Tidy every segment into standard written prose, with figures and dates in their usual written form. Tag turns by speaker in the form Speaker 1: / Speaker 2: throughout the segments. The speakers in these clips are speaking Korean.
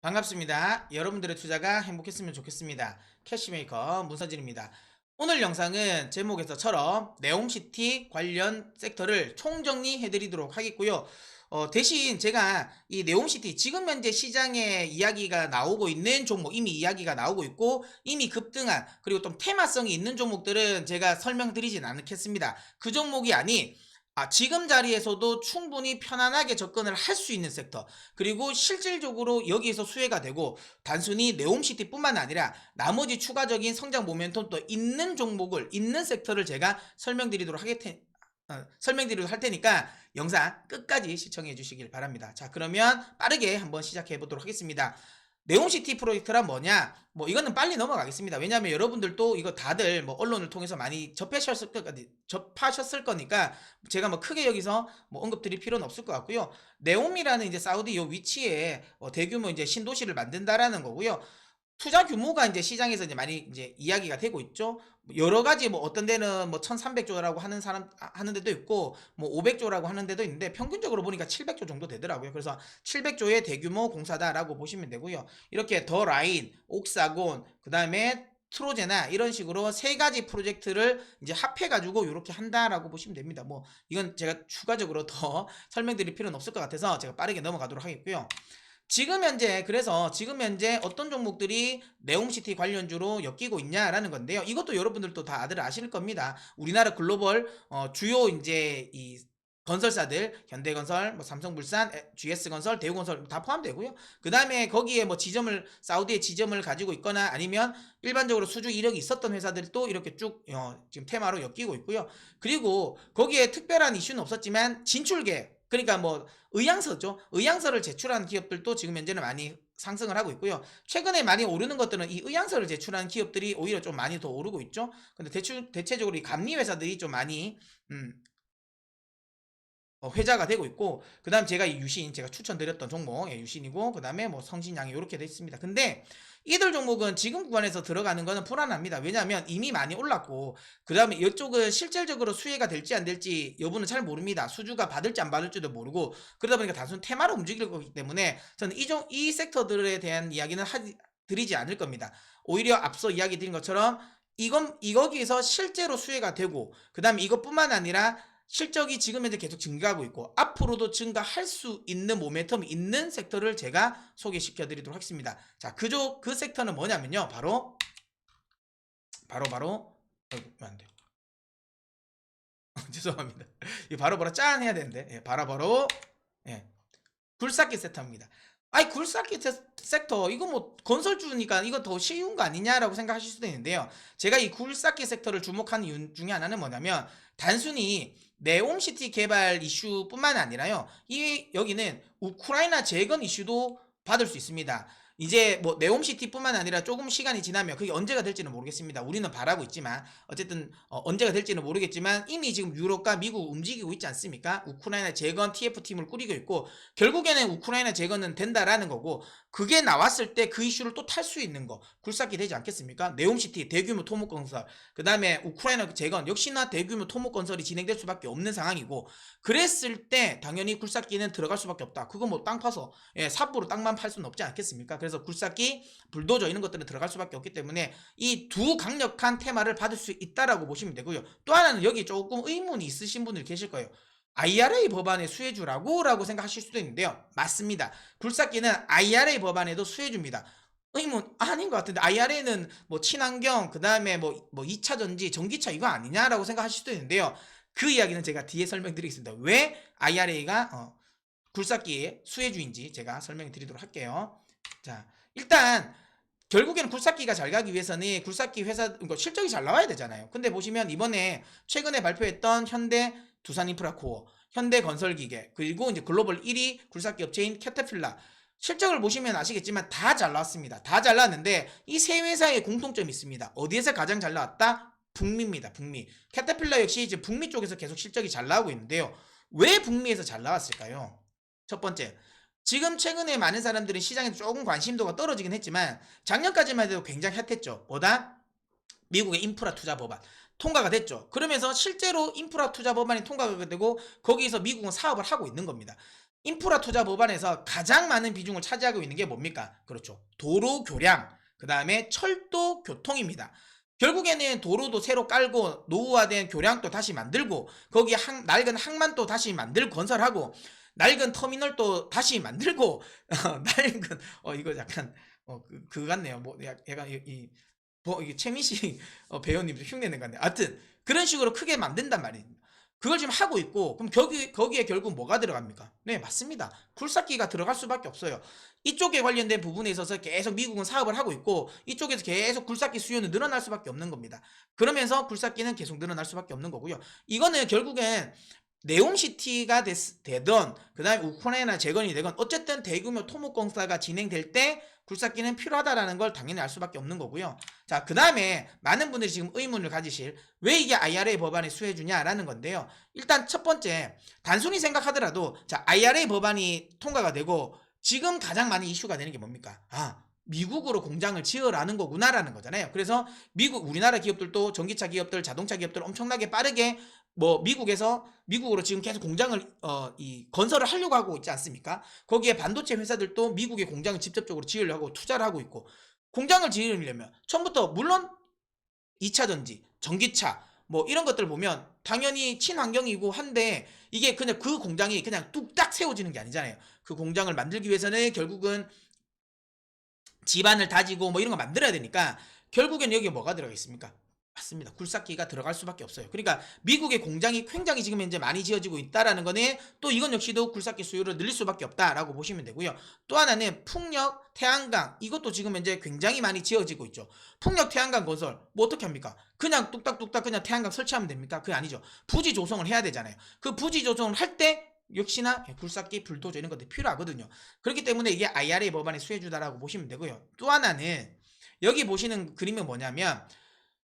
Speaker 1: 반갑습니다. 여러분들의 투자가 행복했으면 좋겠습니다. 캐시메이커 문서진입니다. 오늘 영상은 제목에서처럼 네옴시티 관련 섹터를 총정리해 드리도록 하겠고요. 대신 제가 이 네옴시티 지금 현재 시장에 이야기가 나오고 있는 종목, 이미 이야기가 나오고 있고 이미 급등한, 그리고 좀 테마성이 있는 종목들은 제가 설명드리진 않겠습니다. 그 종목이 아닌 지금 자리에서도 충분히 편안하게 접근을 할 수 있는 섹터, 그리고 실질적으로 여기에서 수혜가 되고 단순히 네옴시티뿐만 아니라 나머지 추가적인 성장 모멘텀도 있는 종목을, 있는 섹터를 제가 설명드리도록 할 테니까 영상 끝까지 시청해 주시길 바랍니다. 자, 그러면 빠르게 한번 시작해 보도록 하겠습니다. 네옴시티 프로젝트란 뭐냐? 뭐 이거는 빨리 넘어가겠습니다. 왜냐하면 여러분들도 이거 다들 뭐 언론을 통해서 많이 접하셨을 거니까 제가 뭐 크게 여기서 뭐 언급 드릴 필요는 없을 것 같고요. 네옴이라는 이제 사우디 요 위치에 대규모 이제 신도시를 만든다라는 거고요. 투자 규모가 이제 시장에서 이제 많이 이제 이야기가 되고 있죠. 여러 가지 뭐 어떤 데는 뭐 1300조라고 하는 데도 있고 뭐 500조라고 하는 데도 있는데 평균적으로 보니까 700조 정도 되더라고요. 그래서 700조의 대규모 공사다라고 보시면 되고요. 이렇게 더 라인, 옥사곤, 그다음에 트로제나 이런 식으로 세 가지 프로젝트를 이제 합해가지고 이렇게 한다라고 보시면 됩니다. 뭐 이건 제가 추가적으로 더 설명드릴 필요는 없을 것 같아서 제가 빠르게 넘어가도록 하겠고요. 지금 현재 어떤 종목들이 네옴시티 관련주로 엮이고 있냐라는 건데요. 이것도 여러분들도 다들 아실 겁니다. 우리나라 글로벌 주요 이제 이 건설사들, 현대건설, 뭐 삼성물산, GS건설, 대우건설 다 포함되고요. 그 다음에 거기에 뭐 사우디에 지점을 가지고 있거나 아니면 일반적으로 수주 이력이 있었던 회사들도 이렇게 쭉 지금 테마로 엮이고 있고요. 그리고 거기에 특별한 이슈는 없었지만 진출계, 그러니까 뭐 의향서죠. 의향서를 제출하는 기업들도 지금 현재는 많이 상승을 하고 있고요. 최근에 많이 오르는 것들은 이 의향서를 제출하는 기업들이 오히려 좀 많이 더 오르고 있죠. 근데 대체적으로 이 감리 회사들이 좀 많이 회자가 되고 있고, 그 다음 제가 이 유신, 제가 추천드렸던 종목, 유신이고, 그 다음에 뭐 성신양이 이렇게 돼 있습니다. 근데 이들 종목은 지금 구간에서 들어가는 거는 불안합니다. 왜냐하면 이미 많이 올랐고, 그 다음에 이쪽은 실질적으로 수혜가 될지 안 될지 여부는 잘 모릅니다. 수주가 받을지 안 받을지도 모르고, 그러다 보니까 단순 테마로 움직일 거기 때문에 저는 이 섹터들에 대한 이야기는 드리지 않을 겁니다. 오히려 앞서 이야기 드린 것처럼 이거기에서 실제로 수혜가 되고, 그 다음에 이것뿐만 아니라 실적이 지금 현재 계속 증가하고 있고 앞으로도 증가할 수 있는 모멘텀이 있는 섹터를 제가 소개시켜 드리도록 하겠습니다. 자, 그 섹터는 뭐냐면요. 바로 안 돼요. 죄송합니다. 이 바로 짠 해야 되는데. 바로 예, 굴삭기 섹터입니다. 아니, 굴삭기 섹터 이거 뭐 건설주니까 이거 더 쉬운 거 아니냐라고 생각하실 수도 있는데요. 제가 이 굴삭기 섹터를 주목하는 이유 중에 하나는 뭐냐면 단순히 네옴시티 개발 이슈뿐만 아니라요. 여기는 우크라이나 재건 이슈도 받을 수 있습니다. 이제 뭐 네옴시티뿐만 아니라 조금 시간이 지나면 그게 언제가 될지는 모르겠습니다. 우리는 바라고 있지만 어쨌든 언제가 될지는 모르겠지만 이미 지금 유럽과 미국 움직이고 있지 않습니까? 우크라이나 재건 TF팀을 꾸리고 있고 결국에는 우크라이나 재건은 된다라는 거고, 그게 나왔을 때 그 이슈를 또 탈 수 있는 거 굴삭기 되지 않겠습니까? 네옴시티 대규모 토목 건설, 그 다음에 우크라이나 재건 역시나 대규모 토목 건설이 진행될 수밖에 없는 상황이고, 그랬을 때 당연히 굴삭기는 들어갈 수밖에 없다. 그거 뭐 땅 파서 삽으로 땅만 팔 수는 없지 않겠습니까? 그래서 굴삭기, 불도저 이런 것들은 들어갈 수밖에 없기 때문에 이 두 강력한 테마를 받을 수 있다라고 보시면 되고요. 또 하나는 여기 조금 의문이 있으신 분들 계실 거예요. IRA 법안의 수혜주라고 생각하실 수도 있는데요. 맞습니다. 굴삭기는 IRA 법안에도 수혜주입니다. 의문 아닌 것 같은데 IRA는 뭐 친환경, 그 다음에 뭐 2차 전지, 전기차 이거 아니냐라고 생각하실 수도 있는데요. 그 이야기는 제가 뒤에 설명드리겠습니다. 왜 IRA가 굴삭기의 수혜주인지 제가 설명드리도록 할게요. 자, 일단 결국에는 굴삭기가 잘 가기 위해서는 굴삭기 회사 실적이 잘 나와야 되잖아요. 근데 보시면 이번에 최근에 발표했던 현대 두산인프라코어, 현대건설기계, 그리고 이제 글로벌 1위 굴삭기 업체인 캐터필라, 실적을 보시면 아시겠지만 다 잘 나왔습니다. 다 잘 나왔는데 이 세 회사의 공통점이 있습니다. 어디에서 가장 잘 나왔다? 북미입니다. 북미. 캐터필라 역시 이제 북미 쪽에서 계속 실적이 잘 나오고 있는데요. 왜 북미에서 잘 나왔을까요? 첫 번째, 지금 최근에 많은 사람들이 시장에 조금 관심도가 떨어지긴 했지만 작년까지만 해도 굉장히 핫했죠. 뭐다? 미국의 인프라 투자 법안 통과가 됐죠. 그러면서 실제로 인프라 투자 법안이 통과가 되고 거기서 미국은 사업을 하고 있는 겁니다. 인프라 투자 법안에서 가장 많은 비중을 차지하고 있는 게 뭡니까? 그렇죠. 도로 교량, 그 다음에 철도 교통입니다. 결국에는 도로도 새로 깔고 노후화된 교량도 다시 만들고 거기에 낡은 항만도 다시 만들고 건설하고 낡은 터미널도 다시 만들고 낡은 이거 약간 그거 같네요. 뭐 약간 이게 최민식 배우님 흉내낸 것 같네요. 하여튼 그런 식으로 크게 만든단 말입니다. 그걸 지금 하고 있고 그럼 거기에 결국 뭐가 들어갑니까? 네, 맞습니다. 굴삭기가 들어갈 수밖에 없어요. 이쪽에 관련된 부분에 있어서 계속 미국은 사업을 하고 있고 이쪽에서 계속 굴삭기 수요는 늘어날 수밖에 없는 겁니다. 그러면서 굴삭기는 계속 늘어날 수밖에 없는 거고요. 이거는 결국엔 네옴시티가 되던 그 다음에 우크라이나 재건이 되건 어쨌든 대규모 토목공사가 진행될 때 굴삭기는 필요하다라는 걸 당연히 알 수밖에 없는 거고요. 자, 그 다음에 많은 분들이 지금 의문을 가지실 왜 이게 IRA 법안에 수혜주냐라는 건데요. 일단 첫 번째 단순히 생각하더라도 자, IRA 법안이 통과가 되고 지금 가장 많이 이슈가 되는 게 뭡니까? 미국으로 공장을 지으라는 거구나라는 거잖아요. 그래서 우리나라 기업들도 전기차 기업들, 자동차 기업들 엄청나게 빠르게 미국으로 지금 계속 공장을 건설을 하려고 하고 있지 않습니까? 거기에 반도체 회사들도 미국의 공장을 직접적으로 지으려고 하고 투자를 하고 있고 공장을 지으려면 처음부터 물론 2차 전지, 전기차 뭐 이런 것들 보면 당연히 친환경이고 한데 이게 그냥 그 공장이 그냥 뚝딱 세워지는 게 아니잖아요. 그 공장을 만들기 위해서는 결국은 집안을 다지고 뭐 이런 거 만들어야 되니까 결국엔 여기에 뭐가 들어가겠습니까? 맞습니다. 굴삭기가 들어갈 수밖에 없어요. 그러니까 미국의 공장이 굉장히 지금 현재 많이 지어지고 있다라는 거는 또 이건 역시도 굴삭기 수요를 늘릴 수밖에 없다라고 보시면 되고요. 또 하나는 풍력, 태양광 이것도 지금 현재 굉장히 많이 지어지고 있죠. 풍력, 태양광 건설 뭐 어떻게 합니까? 그냥 뚝딱뚝딱 그냥 태양광 설치하면 됩니까? 그게 아니죠. 부지 조성을 해야 되잖아요. 그 부지 조성을 할 때 역시나 굴삭기, 불도저 이런 것들이 필요하거든요. 그렇기 때문에 이게 IRA 법안의 수혜주다라고 보시면 되고요. 또 하나는 여기 보시는 그림은 뭐냐면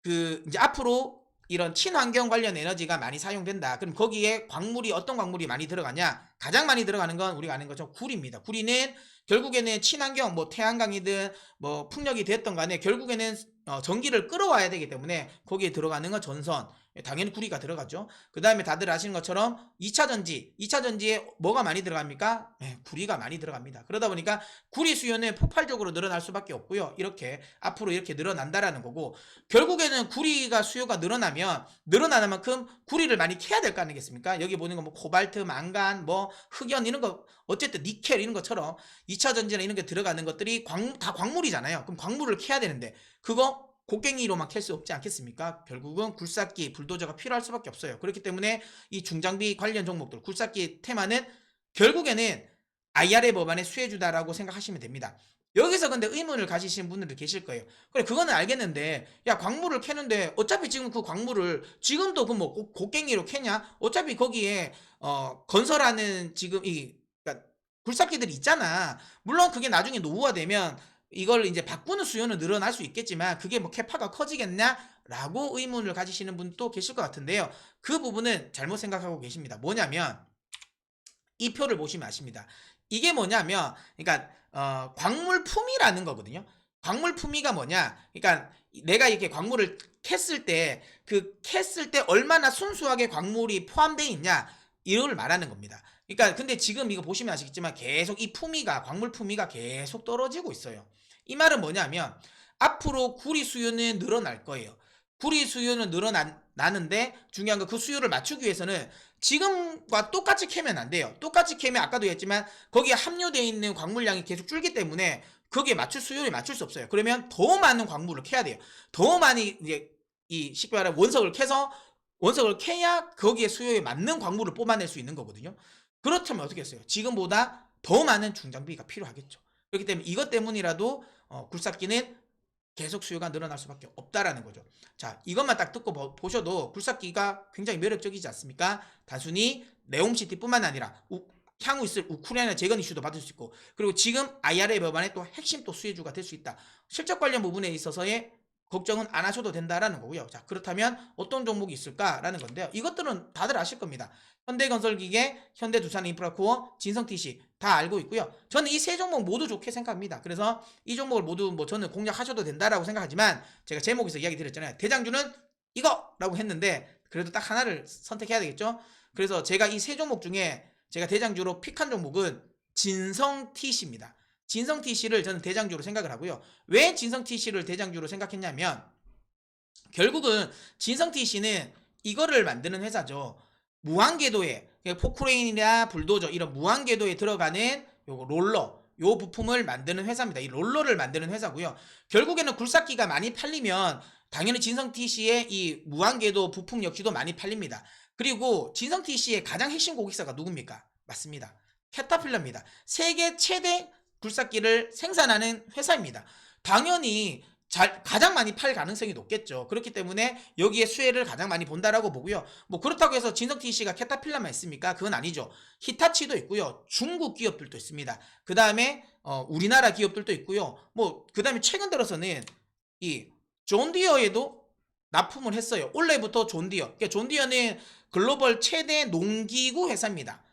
Speaker 1: 이제 앞으로 이런 친환경 관련 에너지가 많이 사용된다. 그럼 거기에 어떤 광물이 많이 들어가냐? 가장 많이 들어가는 건 우리가 아는 거죠. 구리입니다. 구리는 결국에는 친환경, 뭐 태양광이든 뭐 풍력이 됐던 간에 결국에는 전기를 끌어와야 되기 때문에 거기에 들어가는 건 전선, 당연히 구리가 들어가죠. 그 다음에 다들 아시는 것처럼 2차 전지에 뭐가 많이 들어갑니까? 네, 구리가 많이 들어갑니다. 그러다 보니까 구리 수요는 폭발적으로 늘어날 수밖에 없고요. 이렇게 앞으로 이렇게 늘어난다라는 거고 결국에는 구리가 수요가 늘어나는 만큼 구리를 많이 캐야 될 거 아니겠습니까? 여기 보는 거 뭐 코발트, 망간, 뭐 흑연 이런 거 어쨌든 니켈 이런 것처럼 2차 전지나 이런 게 들어가는 것들이 다 광물이잖아요. 그럼 광물을 캐야 되는데 그거 곡괭이로만 캘 수 없지 않겠습니까? 결국은 굴삭기, 불도저가 필요할 수밖에 없어요. 그렇기 때문에 이 중장비 관련 종목들, 굴삭기 테마는 결국에는 IRA 법안의 수혜주다라고 생각하시면 됩니다. 여기서 근데 의문을 가지시는 분들도 계실 거예요. 그래, 그거는 알겠는데, 야, 광물을 캐는데, 어차피 지금 그 광물을, 지금도 그 뭐, 곡괭이로 캐냐? 어차피 거기에, 건설하는 지금 그러니까 굴삭기들이 있잖아. 물론 그게 나중에 노후화되면, 이걸 이제 바꾸는 수요는 늘어날 수 있겠지만 그게 뭐 캐파가 커지겠냐라고 의문을 가지시는 분도 계실 것 같은데요. 그 부분은 잘못 생각하고 계십니다. 뭐냐면 이 표를 보시면 아십니다. 이게 뭐냐면 그러니까 광물품이라는 거거든요. 광물품이가 뭐냐? 그러니까 내가 이렇게 광물을 캤을 때 얼마나 순수하게 광물이 포함되어 있냐 이걸 말하는 겁니다. 그러니까 근데 지금 이거 보시면 아시겠지만 계속 이 광물 품위가 계속 떨어지고 있어요. 이 말은 뭐냐면 앞으로 구리 수요는 늘어날 거예요. 구리 수요는 늘어나는데 중요한 건 그 수요를 맞추기 위해서는 지금과 똑같이 캐면 안 돼요. 똑같이 캐면 아까도 했지만 거기에 함유되어 있는 광물량이 계속 줄기 때문에 거기에 수요를 맞출 수 없어요. 그러면 더 많은 광물을 캐야 돼요. 더 많이 이제 쉽게 말하면 원석을 캐야 거기에 수요에 맞는 광물을 뽑아낼 수 있는 거거든요. 그렇다면 어떻게 했어요? 지금보다 더 많은 중장비가 필요하겠죠. 그렇기 때문에 이것 때문이라도 굴삭기는 계속 수요가 늘어날 수밖에 없다라는 거죠. 자, 이것만 딱 듣고 보셔도 굴삭기가 굉장히 매력적이지 않습니까? 단순히 네옴시티뿐만 아니라 향후 있을 우크라이나 재건 이슈도 받을 수 있고 그리고 지금 IRA 법안의 또 핵심 또 수혜주가 될 수 있다. 실적 관련 부분에 있어서의 걱정은 안 하셔도 된다라는 거고요. 자, 그렇다면 어떤 종목이 있을까라는 건데요. 이것들은 다들 아실 겁니다. 현대건설기계, 현대두산인프라코어, 진성TC 다 알고 있고요. 저는 이 세 종목 모두 좋게 생각합니다. 그래서 이 종목을 모두 뭐 저는 공략하셔도 된다라고 생각하지만 제가 제목에서 이야기 드렸잖아요. 대장주는 이거라고 했는데 그래도 딱 하나를 선택해야 되겠죠. 그래서 제가 이 세 종목 중에 제가 대장주로 픽한 종목은 진성TC입니다. 진성TC를 저는 대장주로 생각을 하고요. 왜 진성TC를 대장주로 생각했냐면 결국은 진성TC는 이거를 만드는 회사죠. 무한궤도에 포크레인이나 불도저 이런 무한궤도에 들어가는 요거 롤러 요 부품을 만드는 회사입니다. 이 롤러를 만드는 회사고요. 결국에는 굴삭기가 많이 팔리면 당연히 진성TC의 이 무한궤도 부품 역시도 많이 팔립니다. 그리고 진성TC의 가장 핵심 고객사가 누굽니까? 맞습니다. 캐터필러입니다. 세계 최대 굴삭기를 생산하는 회사입니다. 당연히 가장 많이 팔 가능성이 높겠죠. 그렇기 때문에 여기에 수혜를 가장 많이 본다라고 보고요. 뭐 그렇다고 해서 진성TC가 캐터필러만 있습니까? 그건 아니죠. 히타치도 있고요. 중국 기업들도 있습니다. 그 다음에 우리나라 기업들도 있고요. 뭐 그 다음에 최근 들어서는 이 존디어에도 납품을 했어요. 올해부터 존디어. 그러니까 존디어는 글로벌 최대 농기구 회사입니다.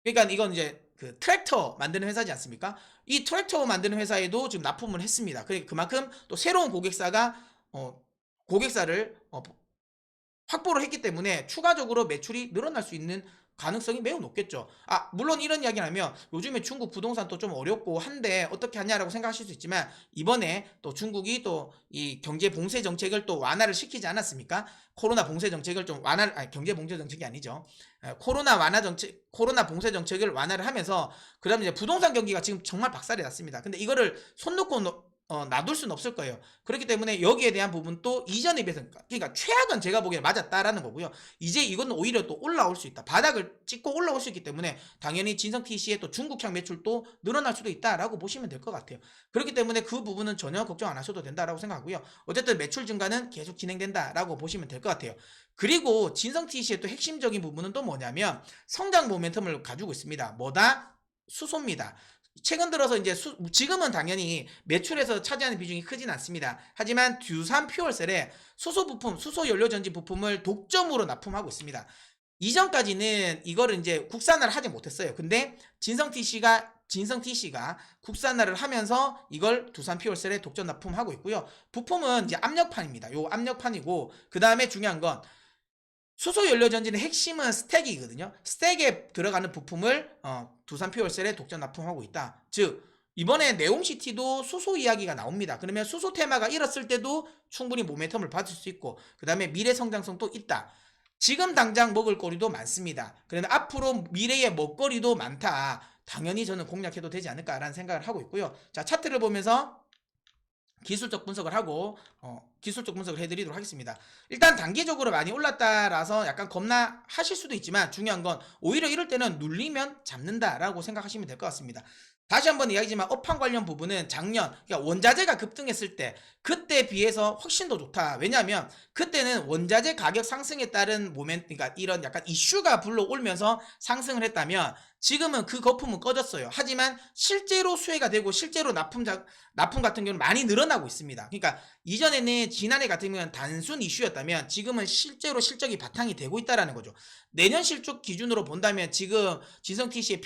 Speaker 1: 그러니까 이건 이제 그 트랙터 만드는 회사지 않습니까? 이 트랙터 만드는 회사에도 지금 납품을 했습니다. 그만큼 또 새로운 고객사를 확보를 했기 때문에 추가적으로 매출이 늘어날 수 있는 가능성이 매우 높겠죠. 물론 이런 이야기를 하면 요즘에 중국 부동산도 좀 어렵고 한데 어떻게 하냐라고 생각하실 수 있지만 이번에 또 중국이 또 이 경제 봉쇄 정책을 또 완화를 시키지 않았습니까? 코로나 봉쇄 정책을 좀 경제 봉쇄 정책이 아니죠. 코로나 봉쇄 정책을 완화를 하면서 그다음에 이제 부동산 경기가 지금 정말 박살이 났습니다. 근데 이거를 손 놓고 놔둘 수는 없을 거예요. 그렇기 때문에 여기에 대한 부분도 이전에 비해서 그러니까 최악은 제가 보기에 맞았다라는 거고요. 이제 이건 오히려 또 올라올 수 있다. 바닥을 찍고 올라올 수 있기 때문에 당연히 진성TC의 또 중국향 매출도 늘어날 수도 있다라고 보시면 될 것 같아요. 그렇기 때문에 그 부분은 전혀 걱정 안 하셔도 된다라고 생각하고요. 어쨌든 매출 증가는 계속 진행된다라고 보시면 될 것 같아요. 그리고 진성TC의 또 핵심적인 부분은 또 뭐냐면 성장 모멘텀을 가지고 있습니다. 뭐다? 수소입니다. 최근 들어서 이제 지금은 당연히 매출에서 차지하는 비중이 크진 않습니다. 하지만 듀산 퓨얼셀에 수소 부품, 수소 연료 전지 부품을 독점으로 납품하고 있습니다. 이전까지는 이거를 이제 국산화를 하지 못했어요. 근데 진성TC가 국산화를 하면서 이걸 두산 퓨얼셀에 독점 납품하고 있고요. 부품은 이제 압력판입니다. 요 압력판이고 그 다음에 중요한 건 수소 연료 전지의 핵심은 스택이거든요. 스택에 들어가는 부품을 두산 퓨얼셀에 독점 납품하고 있다. 즉 이번에 네옴시티도 수소 이야기가 나옵니다. 그러면 수소 테마가 일었을 때도 충분히 모멘텀을 받을 수 있고 그 다음에 미래 성장성도 있다. 지금 당장 먹을 거리도 많습니다. 그러면 앞으로 미래의 먹거리도 많다. 당연히 저는 공략해도 되지 않을까라는 생각을 하고 있고요. 자, 차트를 보면서 기술적 분석을 하고 기술적 분석을 해드리도록 하겠습니다. 일단 단기적으로 많이 올랐다라서 약간 겁나하실 수도 있지만 중요한 건 오히려 이럴 때는 눌리면 잡는다라고 생각하시면 될 것 같습니다. 다시 한번 이야기지만 업황 관련 부분은 작년 그러니까 원자재가 급등했을 때 그때 비해서 훨씬 더 좋다. 왜냐하면 그때는 원자재 가격 상승에 따른 그러니까 이런 약간 이슈가 불러오면서 상승을 했다면 지금은 그 거품은 꺼졌어요. 하지만 실제로 수혜가 되고 실제로 납품 같은 경우는 많이 늘어나고 있습니다. 그러니까 이전에는 지난해 같은 경우는 단순 이슈였다면 지금은 실제로 실적이 바탕이 되고 있다는 거죠. 내년 실적 기준으로 본다면 지금 진성TC의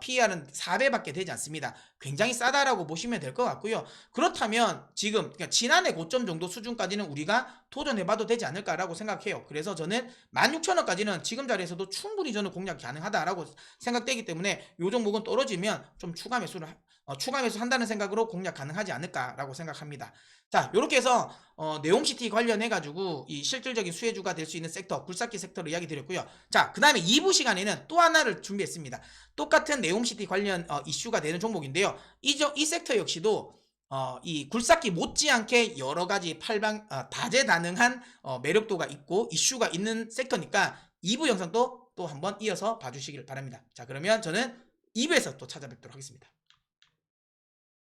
Speaker 1: PER은 4배밖에 되지 않습니다. 굉장히 싸다라고 보시면 될 것 같고요. 그렇다면 지금 그러니까 지난해 고점 정도 수준까지는 우리가 도전해봐도 되지 않을까라고 생각해요. 그래서 저는 16,000원까지는 지금 자리에서도 충분히 저는 공략 가능하다라고 생각되기 때문에 이 종목은 떨어지면 좀 추가 매수 한다는 생각으로 공략 가능하지 않을까라고 생각합니다. 자, 이렇게 해서 네옴시티 관련해가지고 이 실질적인 수혜주가 될 수 있는 섹터, 굴삭기 섹터를 이야기 드렸고요. 자, 그 다음에 2부 시간에는 또 하나를 준비했습니다. 똑같은 네옴시티 관련 이슈가 되는 종목인데요. 이 섹터 역시도 이 굴삭기 못지않게 여러 가지 다재다능한 매력도가 있고 이슈가 있는 섹터니까 2부 영상도 또 한번 이어서 봐주시길 바랍니다. 자, 그러면 저는 2부에서 또 찾아뵙도록 하겠습니다.